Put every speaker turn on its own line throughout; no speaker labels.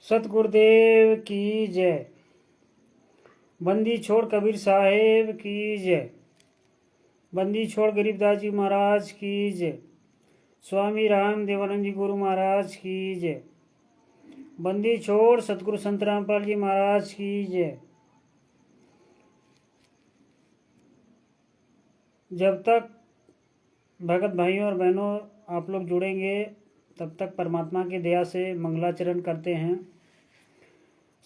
सतगुरुदेव की जय। बंदी छोड़ कबीर साहेब की जय। बंदी छोड़ गरीबदास जी महाराज की जय। स्वामी राम देवानंद जी गुरु महाराज की जय। बंदी छोड़ सतगुरु संत रामपाल जी महाराज की जय। जब तक भगत भाइयों और बहनों आप लोग जुड़ेंगे तब तक परमात्मा की दया से मंगलाचरण करते हैं।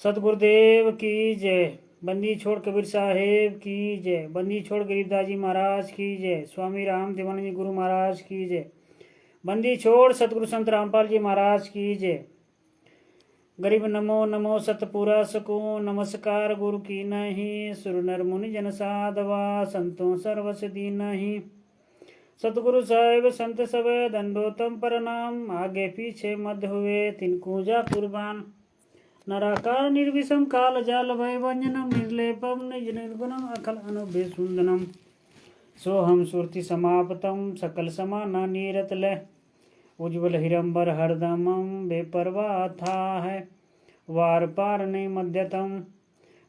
सतगुरुदेव की जय। बंदी छोड़ कबीर साहेब की जय। बंदी छोड़ गरीबदास जी महाराज की जय। स्वामी राम देवानंद जी गुरु महाराज की जय। बंदी छोड़ सतगुरु संत रामपाल जी महाराज की जय। गरीब नमो नमो सतपुरा सको नमस्कार गुरु की नहीं। सुर नर मुनि जन साधवा संतों सर्वस दीन नहीं। सतगुरु साहेब संत सब दंडोतम प्रणाम। आगे पीछे मध्य हुए तिनको जा कुर्बान। नराकार निर्विषम काल जाल भय भंजनम निर्लेपम निज निर्गुणम अखल अनुभे सुंदनम। सोहम सुरति समापतम सकल समाना नीरत लय। उज्ज्वल हिरंबर हरदमम बेपरवाह था है वार पार नहीं मध्यतम।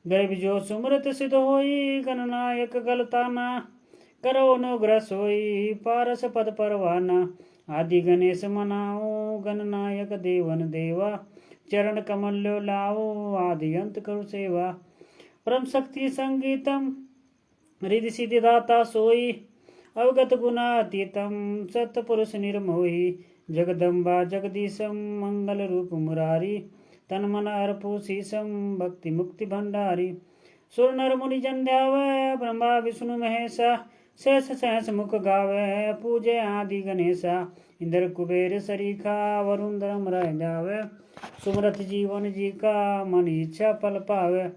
गरीब जो सुमरत सिद्ध होई गणनायक गलताना। करो अनुग्रह सोई पारस पद परवाना। आदि गणेश मनाओ गणनायक देवन देवा। चरण कमल लाओ आदि अंत करो सेवा। परम शक्ति संगीतम रिधि सिद्धि दाता सोई। अवगत गुणातीतम सतपुरुष निर्मोही। जगदम्बा जगदीशम मंगल रूप मुरारी। तन मन अर्पो शीशम भक्ति मुक्ति भंडारी। सुर नर मुनि जन ध्यावै ब्रह्मा विष्णु महेशा। शेष सहस मुख गावै पूजे आदि गणेशा। इंद्र कुबेर सरीखा वरुण धर्म रह जावै। सुमरत जीवन जी का मन इच्छा पल पावे।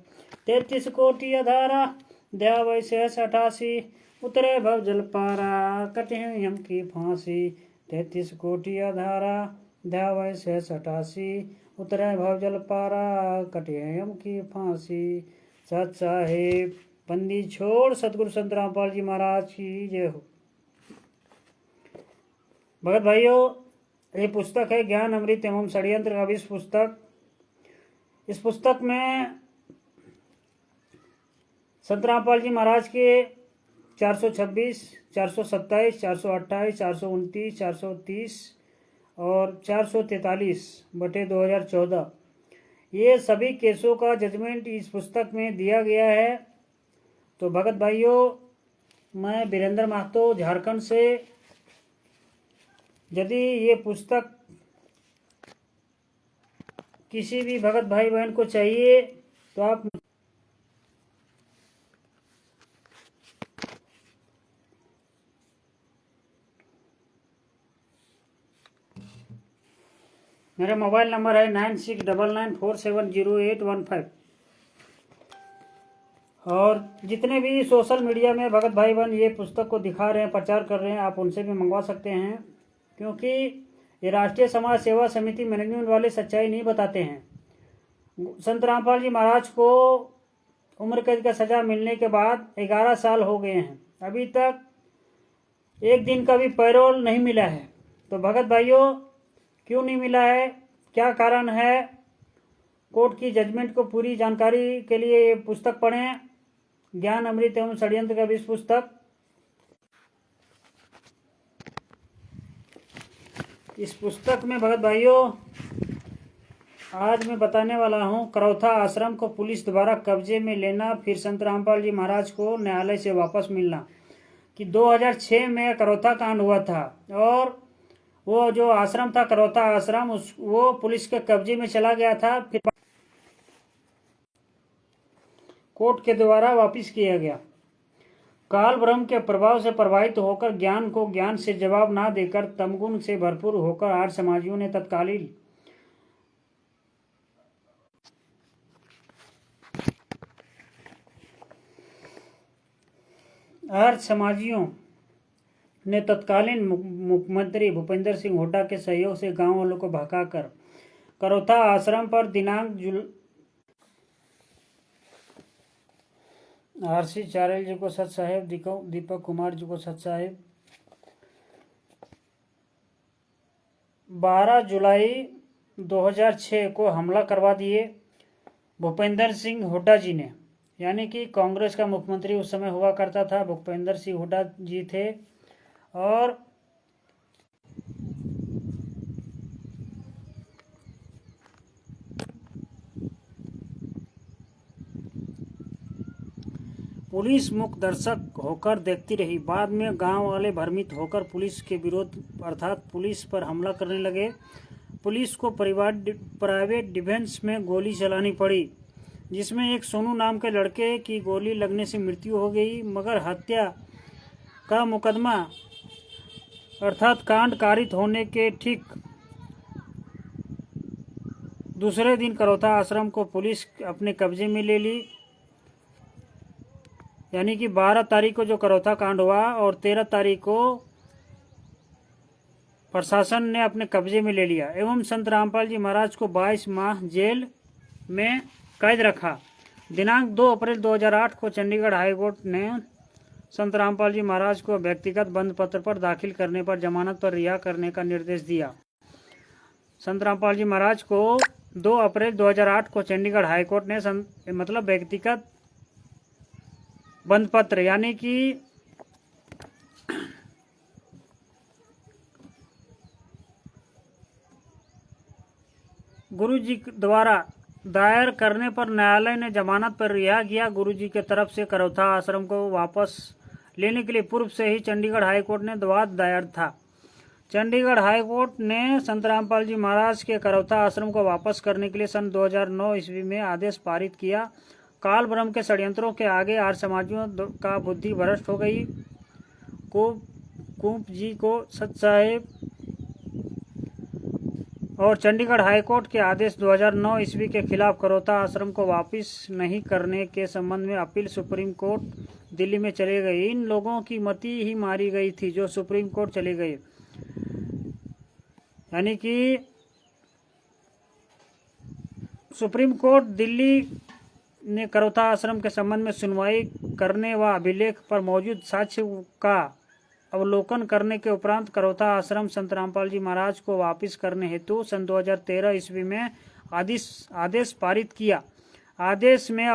33 कोटि अधारा ध्यावै शेष 88। उतरे भव जल पारा कटे यम की फांसी। 33 कोटि अधारा ध्यावै शेष 88। उतरे भव जल पारा कटे यम की फांसी। सत साहेब बंदी छोड़ सतगुरु संत रामपाल जी महाराज की जय हो। भगत भाइयों, ये पुस्तक है ज्ञान अमृत एवं षड्यंत्र का विश्व पुस्तक। इस पुस्तक में संत रामपाल जी महाराज के 426, 427, 428, 429, 430 और 443/2014 ये सभी केसों का जजमेंट इस पुस्तक में दिया गया है। तो भगत भाइयों, मैं वीरेंद्र महतो झारखंड से, यदि ये पुस्तक किसी भी भगत भाई बहन को चाहिए तो आप मेरा मोबाइल नंबर है 9699470815। और जितने भी सोशल मीडिया में भगत भाई बहन ये पुस्तक को दिखा रहे हैं, प्रचार कर रहे हैं, आप उनसे भी मंगवा सकते हैं। क्योंकि ये राष्ट्रीय समाज सेवा समिति मैनेजमेंट वाले सच्चाई नहीं बताते हैं। संत रामपाल जी महाराज को उम्र कैद का सजा मिलने के बाद 11 साल हो गए हैं, अभी तक एक दिन का भी पैरोल नहीं मिला है। तो भगत भाइयों, क्यों नहीं मिला है, क्या कारण है, कोर्ट की जजमेंट को पूरी जानकारी के लिए ये पुस्तक पढ़ें, ज्ञान अमृत एवं षड्यंत्र का विश्व पुस्तक। इस पुस्तक में भगत भाइयों आज मैं बताने वाला हूँ करौथा आश्रम को पुलिस द्वारा कब्जे में लेना, फिर संत रामपाल जी महाराज को न्यायालय से वापस मिलना। कि 2006 में करौथा कांड हुआ था और वो जो आश्रम था करौथा आश्रम वो पुलिस के कब्जे में चला गया था, फिर कोर्ट के द्वारा वापस किया गया। काल ब्रह्म के प्रभाव से प्रभावित होकर ज्ञान को ज्ञान से जवाब ना देकर तमगुण से भरपूर होकर आर्य समाजियों ने तत्कालीन मुख्यमंत्री भूपेंद्र सिंह हुड्डा के सहयोग से गांव वालों को भगाकर करौथा आश्रम पर दिनांक आरसी चारेल जी को सत साहेब, दीपक कुमार जी को सत साहेब, 12 जुलाई 2006 को हमला करवा दिए भूपेंद्र सिंह हुड्डा जी ने, यानी कि कांग्रेस का मुख्यमंत्री उस समय हुआ करता था भूपेंद्र सिंह हुड्डा जी थे। और पुलिस मूक दर्शक होकर देखती रही। बाद में गांव वाले भ्रमित होकर पुलिस के विरोध अर्थात पुलिस पर हमला करने लगे। पुलिस को प्राइवेट डिफेंस में गोली चलानी पड़ी, जिसमें एक सोनू नाम के लड़के की गोली लगने से मृत्यु हो गई। मगर हत्या का मुकदमा अर्थात कांड कारित होने के ठीक दूसरे दिन करौथा आश्रम को पुलिस अपने कब्जे में ले ली, यानी कि 12 तारीख को जो करौथा कांड हुआ और 13 तारीख को प्रशासन ने अपने कब्जे में ले लिया एवं संत रामपाल जी महाराज को 22 माह जेल में कैद रखा। दिनांक 2 अप्रैल 2008 को चंडीगढ़ हाईकोर्ट ने संत रामपाल जी महाराज को व्यक्तिगत बंद पत्र पर दाखिल करने पर जमानत पर रिहा करने का निर्देश दिया। संत रामपाल जी महाराज को 2 अप्रैल 2008 को चंडीगढ़ हाईकोर्ट ने मतलब व्यक्तिगत बंद पत्र यानी कि गुरुजी द्वारा दायर करने पर न्यायालय ने जमानत पर रिहा किया। गुरुजी के तरफ से करौथा आश्रम को वापस लेने के लिए पूर्व से ही चंडीगढ़ हाईकोर्ट ने वाद दायर था। चंडीगढ़ हाईकोर्ट ने संत रामपाल जी महाराज के करौथा आश्रम को वापस करने के लिए सन 2009 ईस्वी में आदेश पारित किया। काल ब्रह्म के षड्यंत्रों के आगे आर्य समाजियों का बुद्धि भ्रष्ट हो गई। कुंप जी को सत साहेब और चंडीगढ़ हाईकोर्ट के आदेश 2009 ईस्वी के खिलाफ करौथा आश्रम को वापस नहीं करने के संबंध में अपील सुप्रीम कोर्ट दिल्ली में चले गई। इन लोगों की मति ही मारी गई थी जो सुप्रीम कोर्ट चले गए, यानी कि सुप्रीम कोर्ट दिल्ली ने करौथा आश्रम के संबंध में सुनवाई करने व अभिलेख पर मौजूद साक्ष्य का अवलोकन करने के उपरांत करौथा आश्रम संत रामपाल जी महाराज को वापस करने हेतु सन 2013 ईस्वी में आदेश पारित किया। आदेश में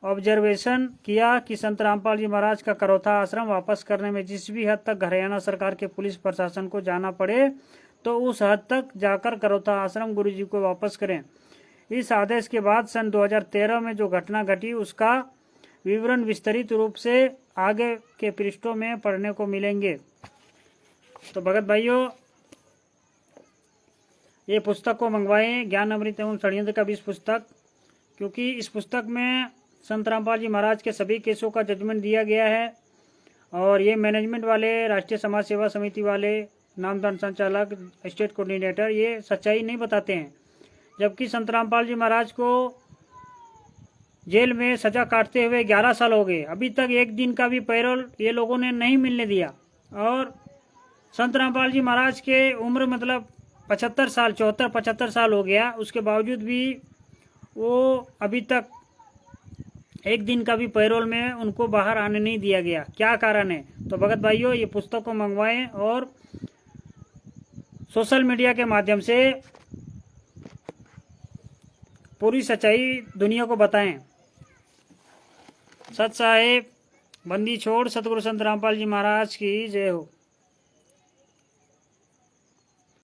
ऑब्जर्वेशन किया कि संत रामपाल जी महाराज का करौथा आश्रम वापस करने में जिस भी हद तक हरियाणा सरकार के पुलिस प्रशासन को जाना पड़े तो उस हद तक जाकर करौथा आश्रम गुरुजी को वापस करें। इस आदेश के बाद सन 2013 में जो घटना घटी उसका विवरण विस्तृत रूप से आगे के पृष्ठों में पढ़ने को मिलेंगे। तो भगत भाइयों, ये पुस्तक को मंगवाएं, ज्ञान अमृत एवं षड्यंत्र का 20 पुस्तक, क्योंकि इस पुस्तक में संत रामपाल जी महाराज के सभी केसों का जजमेंट दिया गया है। और ये मैनेजमेंट वाले, राष्ट्रीय समाज सेवा समिति वाले, नामदान संचालक, स्टेट कोऑर्डिनेटर ये सच्चाई नहीं बताते हैं, जबकि संत रामपाल जी महाराज को जेल में सजा काटते हुए 11 साल हो गए, अभी तक एक दिन का भी पैरोल ये लोगों ने नहीं मिलने दिया। और संत रामपाल जी महाराज के उम्र मतलब 75 साल 74-75 साल हो गया, उसके बावजूद भी वो अभी तक एक दिन का भी पैरोल में उनको बाहर आने नहीं दिया गया। क्या कारण है? तो भगत भाइयों, ये पुस्तक को मंगवाएं और सोशल मीडिया के माध्यम से पूरी सच्चाई दुनिया को बताएं। सत साहेब, बंदी छोड़, सतगुरु संत रामपाल जी महाराज की जय हो।